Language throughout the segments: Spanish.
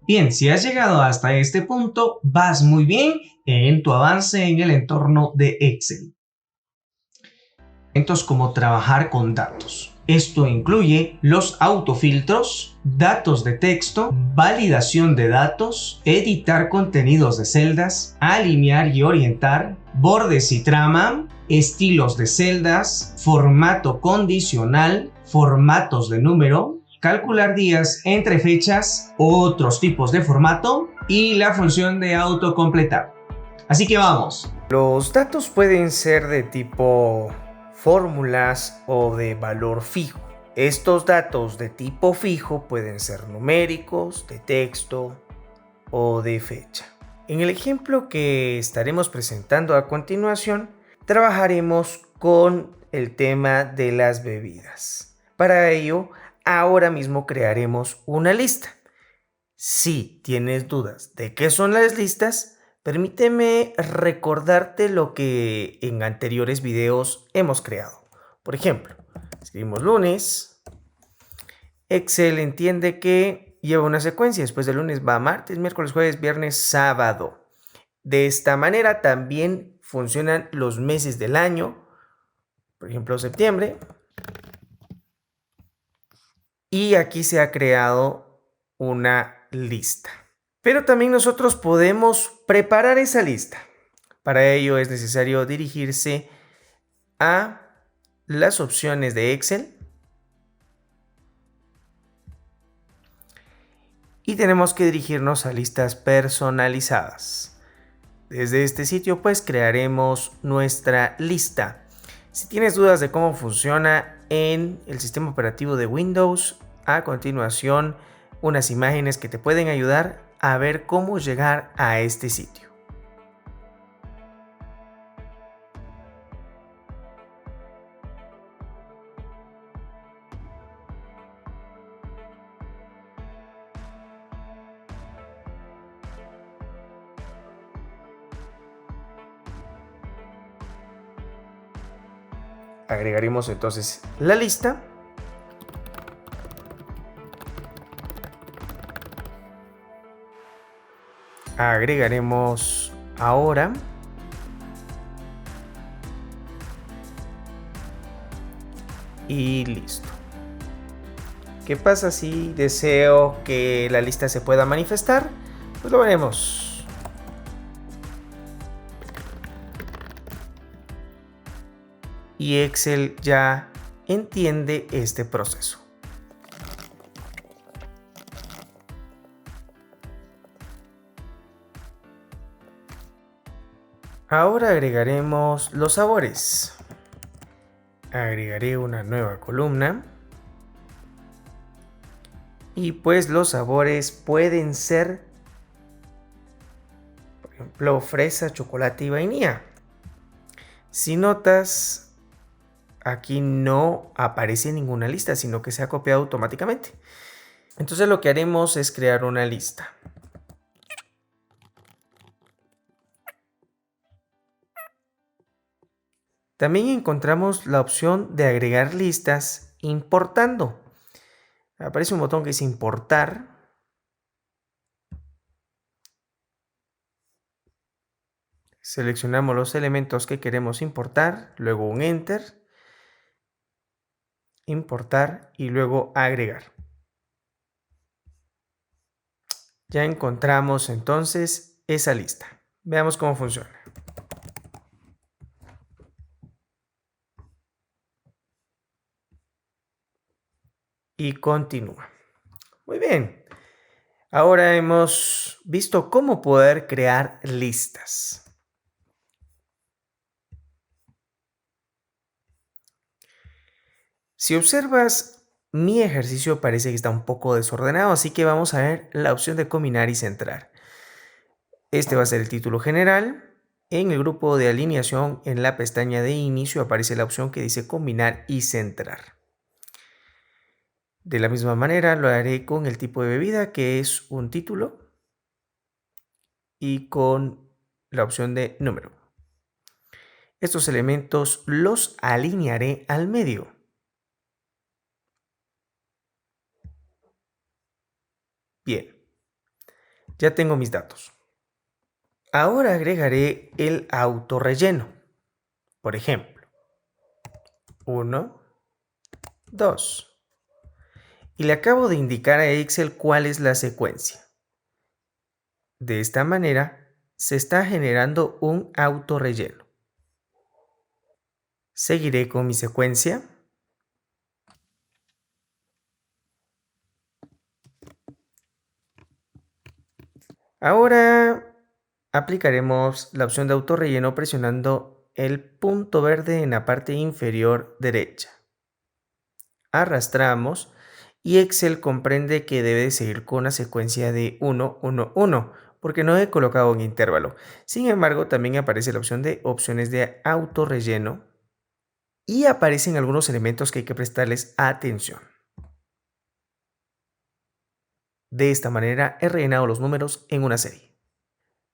Bien, si has llegado hasta este punto, vas muy bien en tu avance en el entorno de Excel. Elementos como trabajar con datos. Esto incluye los autofiltros, datos de texto, validación de datos, editar contenidos de celdas, alinear y orientar, bordes y trama, estilos de celdas, formato condicional, formatos de número, calcular días entre fechas, otros tipos de formato y la función de autocompletar. Así que vamos. Los datos pueden ser de tipo fórmulas o de valor fijo. Estos datos de tipo fijo pueden ser numéricos, de texto o de fecha. En el ejemplo que estaremos presentando a continuación, trabajaremos con el tema de las bebidas. Para ello, ahora mismo crearemos una lista. Si tienes dudas de qué son las listas, permíteme recordarte lo que en anteriores videos hemos creado. Por ejemplo, escribimos lunes. Excel entiende que lleva una secuencia. Después de lunes va martes, miércoles, jueves, viernes, sábado. De esta manera también funcionan los meses del año. Por ejemplo, septiembre. Y aquí se ha creado una lista. Pero también nosotros podemos preparar esa lista. Para ello es necesario dirigirse a las opciones de Excel y tenemos que dirigirnos a listas personalizadas. Desde este sitio pues crearemos nuestra lista. Si tienes dudas de cómo funciona en el sistema operativo de Windows, a continuación unas imágenes que te pueden ayudar a ver cómo llegar a este sitio. Agregaremos entonces la lista. Agregaremos ahora. Y listo. ¿Qué pasa si deseo que la lista se pueda manifestar? Pues lo veremos. Y Excel ya entiende este proceso. Ahora agregaremos los sabores. Agregaré una nueva columna. Y pues los sabores pueden ser, por ejemplo, fresa, chocolate y vainilla. Si notas, aquí no aparece ninguna lista, sino que se ha copiado automáticamente. Entonces lo que haremos es crear una lista. También encontramos la opción de agregar listas importando. Aparece un botón que dice importar. Seleccionamos los elementos que queremos importar, luego un Enter, importar y luego agregar. Ya encontramos entonces esa lista. Veamos cómo funciona. Y continúa. Muy bien. Ahora hemos visto cómo poder crear listas. Si observas, mi ejercicio parece que está un poco desordenado, así que vamos a ver la opción de combinar y centrar. Este va a ser el título general. En el grupo de alineación, en la pestaña de inicio, aparece la opción que dice combinar y centrar. De la misma manera lo haré con el tipo de bebida, que es un título, y con la opción de número. Estos elementos los alinearé al medio. Bien. Ya tengo mis datos. Ahora agregaré el autorrelleno. Por ejemplo, 1, 2. Y le acabo de indicar a Excel cuál es la secuencia. De esta manera, se está generando un autorrelleno. Seguiré con mi secuencia. Ahora aplicaremos la opción de autorrelleno presionando el punto verde en la parte inferior derecha. Arrastramos y Excel comprende que debe seguir con una secuencia de 1, 1, 1, porque no he colocado un intervalo. Sin embargo, también aparece la opción de opciones de autorrelleno y aparecen algunos elementos que hay que prestarles atención. De esta manera he rellenado los números en una serie.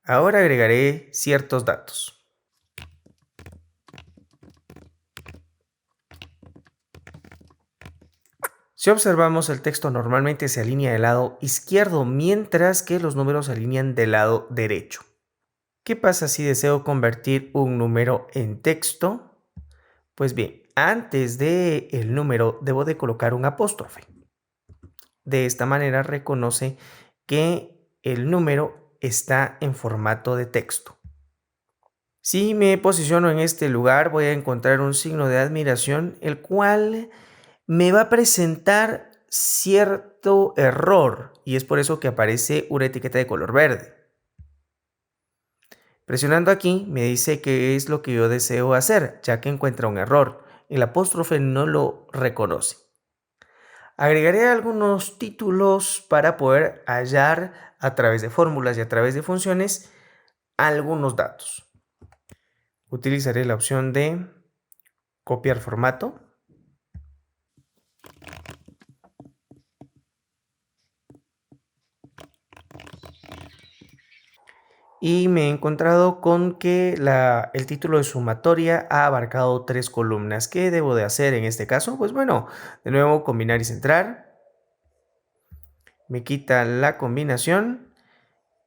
Ahora agregaré ciertos datos. Si observamos, el texto normalmente se alinea del lado izquierdo, mientras que los números se alinean del lado derecho. ¿Qué pasa si deseo convertir un número en texto? Pues bien, antes del número debo de colocar un apóstrofe. De esta manera reconoce que el número está en formato de texto. Si me posiciono en este lugar, voy a encontrar un signo de admiración, el cual me va a presentar cierto error, y es por eso que aparece una etiqueta de color verde. Presionando aquí me dice qué es lo que yo deseo hacer, ya que encuentra un error. El apóstrofe no lo reconoce. Agregaré algunos títulos para poder hallar a través de fórmulas y a través de funciones algunos datos. Utilizaré la opción de copiar formato. Y me he encontrado con que el título de sumatoria ha abarcado 3 columnas. ¿Qué debo de hacer en este caso? Pues bueno, de nuevo combinar y centrar. Me quita la combinación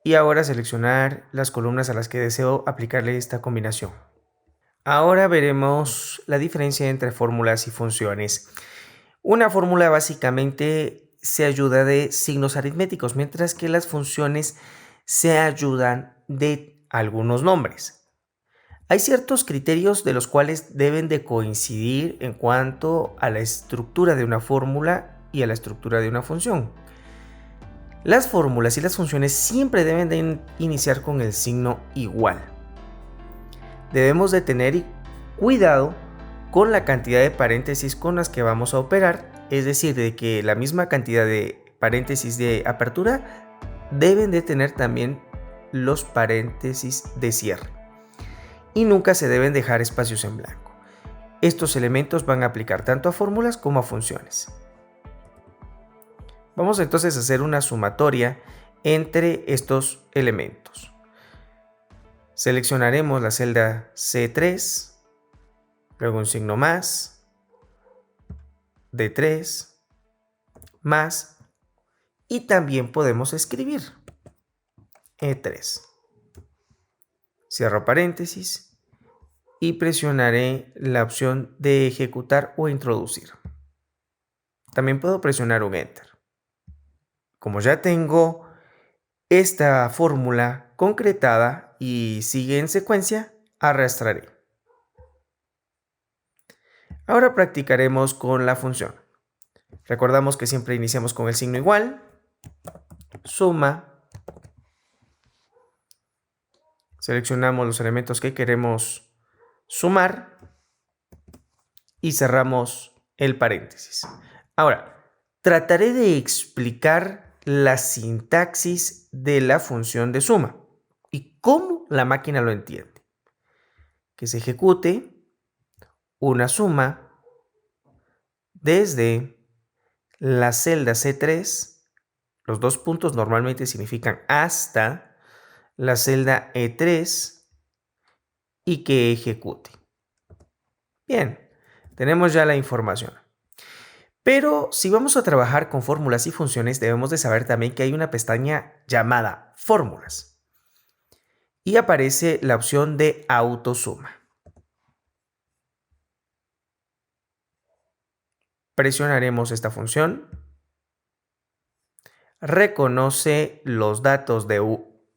y ahora seleccionar las columnas a las que deseo aplicarle esta combinación. Ahora veremos la diferencia entre fórmulas y funciones. Una fórmula básicamente se ayuda de signos aritméticos, mientras que las funciones se ayudan de algunos nombres. Hay ciertos criterios de los cuales deben de coincidir en cuanto a la estructura de una fórmula y a la estructura de una función. Las fórmulas y las funciones siempre deben de iniciar con el signo igual. Debemos de tener cuidado con la cantidad de paréntesis con las que vamos a operar, es decir, de que la misma cantidad de paréntesis de apertura deben de tener también los paréntesis de cierre. Y nunca se deben dejar espacios en blanco. Estos elementos van a aplicar tanto a fórmulas como a funciones. Vamos entonces a hacer una sumatoria entre estos elementos. Seleccionaremos la celda C3, luego un signo más, D3, más, y también podemos escribir E3. Cierro paréntesis y presionaré la opción de ejecutar o introducir. También puedo presionar un Enter. Como ya tengo esta fórmula concretada y sigue en secuencia, arrastraré. Ahora practicaremos con la función. Recordamos que siempre iniciamos con el signo igual, suma, seleccionamos los elementos que queremos sumar y cerramos el paréntesis. Ahora, trataré de explicar la sintaxis de la función de suma y cómo la máquina lo entiende. Que se ejecute una suma desde la celda C3, los dos puntos normalmente significan hasta la celda E3 y que ejecute. Bien, tenemos ya la información. Pero si vamos a trabajar con fórmulas y funciones, debemos de saber también que hay una pestaña llamada Fórmulas. Y aparece la opción de autosuma. Presionaremos esta función. Reconoce los datos de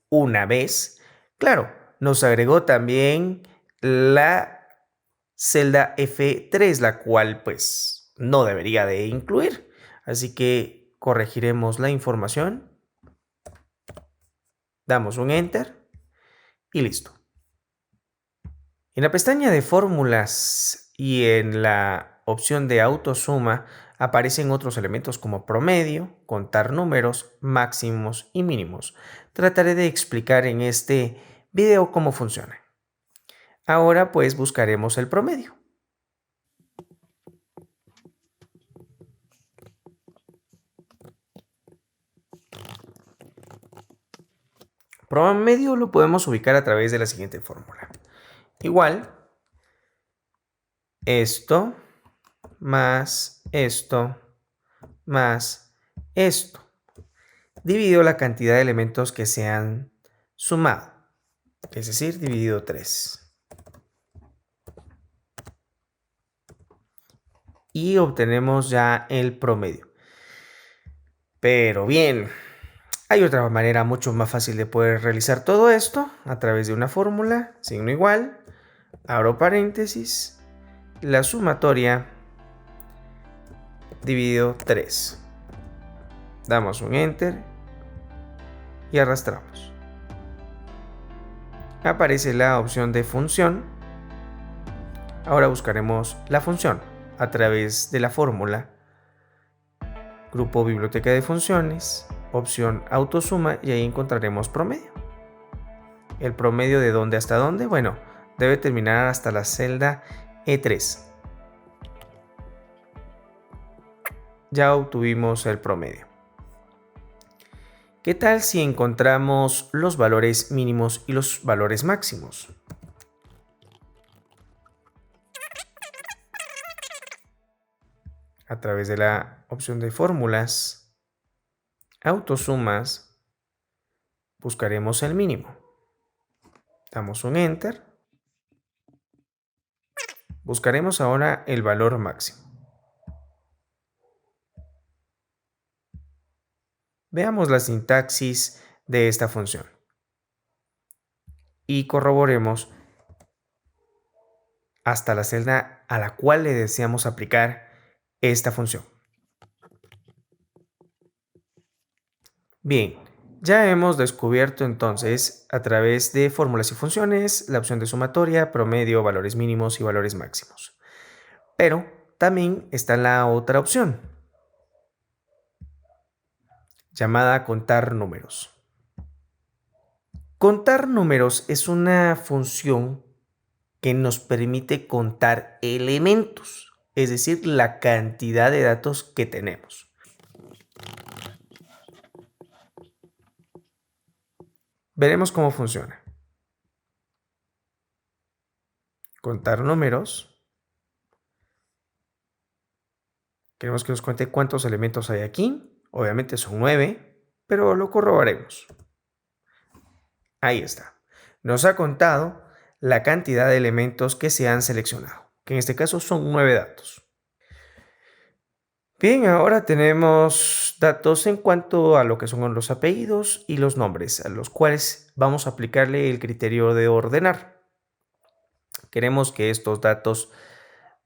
una vez. Claro, nos agregó también la celda F3, la cual pues no debería de incluir. Así que corregiremos la información. Damos un Enter y listo. En la pestaña de fórmulas y en la opción de autosuma aparecen otros elementos como promedio, contar números, máximos y mínimos. Trataré de explicar en este video cómo funciona. Ahora pues buscaremos el promedio. Promedio lo podemos ubicar a través de la siguiente fórmula. Igual, esto más esto más esto, dividido la cantidad de elementos que se han sumado, es decir, dividido 3. Y obtenemos ya el promedio. Pero bien, hay otra manera mucho más fácil de poder realizar todo esto a través de una fórmula, signo igual, abro paréntesis, la sumatoria dividido 3. Damos un Enter y arrastramos. Aparece la opción de función. Ahora buscaremos la función a través de la fórmula, grupo biblioteca de funciones, opción autosuma y ahí encontraremos promedio. ¿El promedio de dónde hasta dónde? Bueno, debe terminar hasta la celda E3. Ya obtuvimos el promedio. ¿Qué tal si encontramos los valores mínimos y los valores máximos? A través de la opción de fórmulas, autosumas, buscaremos el mínimo. Damos un Enter. Buscaremos ahora el valor máximo. Veamos la sintaxis de esta función y corroboremos hasta la celda a la cual le deseamos aplicar esta función. Bien, ya hemos descubierto entonces a través de fórmulas y funciones la opción de sumatoria, promedio, valores mínimos y valores máximos. Pero también está la otra opción, llamada contar números. Contar números es una función que nos permite contar elementos, es decir, la cantidad de datos que tenemos. Veremos cómo funciona. Contar números. Queremos que nos cuente cuántos elementos hay aquí. Obviamente son 9, pero lo corroboraremos. Ahí está. Nos ha contado la cantidad de elementos que se han seleccionado, que en este caso son 9 datos. Bien, ahora tenemos datos en cuanto a lo que son los apellidos y los nombres, a los cuales vamos a aplicarle el criterio de ordenar. Queremos que estos datos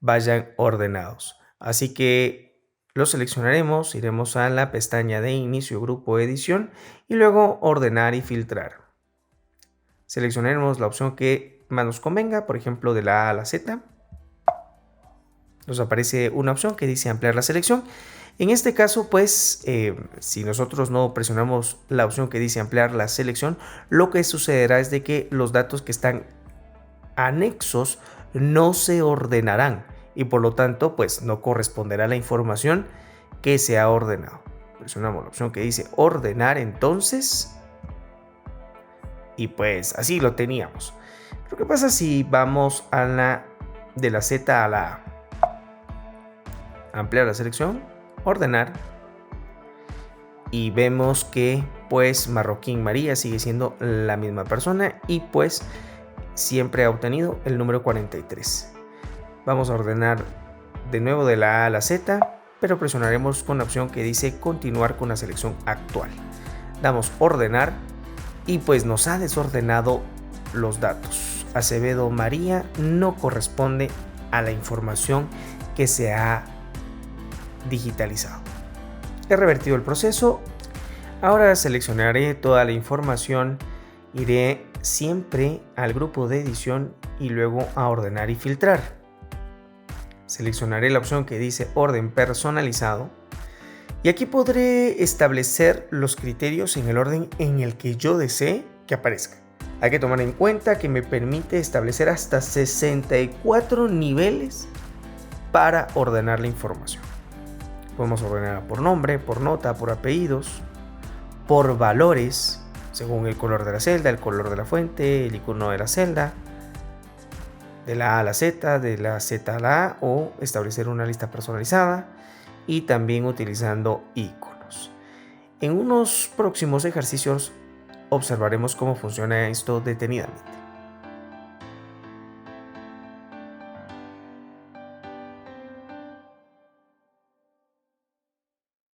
vayan ordenados, así que los seleccionaremos, iremos a la pestaña de inicio grupo edición y luego ordenar y filtrar. Seleccionaremos la opción que más nos convenga, por ejemplo de la A a la Z. Nos aparece una opción que dice ampliar la selección. En este caso, pues, si nosotros no presionamos la opción que dice ampliar la selección, lo que sucederá es de que los datos que están anexos no se ordenarán y por lo tanto, pues, no corresponderá a la información que se ha ordenado. Presionamos la opción que dice ordenar entonces y pues así lo teníamos. Pero ¿qué pasa si vamos a de la Z a la A? Ampliar la selección, ordenar y vemos que pues Marroquín María sigue siendo la misma persona y pues siempre ha obtenido el número 43. Vamos a ordenar de nuevo de la A a la Z, pero presionaremos con la opción que dice continuar con la selección actual. Damos ordenar y pues nos ha desordenado los datos. Acevedo María no corresponde a la información que se ha digitalizado. He revertido el proceso. Ahora seleccionaré toda la información, iré siempre al grupo de edición y luego a ordenar y filtrar. Seleccionaré la opción que dice orden personalizado y aquí podré establecer los criterios en el orden en el que yo desee que aparezca. Hay que tomar en cuenta que me permite establecer hasta 64 niveles para ordenar la información. Podemos ordenar por nombre, por nota, por apellidos, por valores, según el color de la celda, el color de la fuente, el icono de la celda, de la A a la Z, de la Z a la A, o establecer una lista personalizada y también utilizando iconos. En unos próximos ejercicios observaremos cómo funciona esto detenidamente.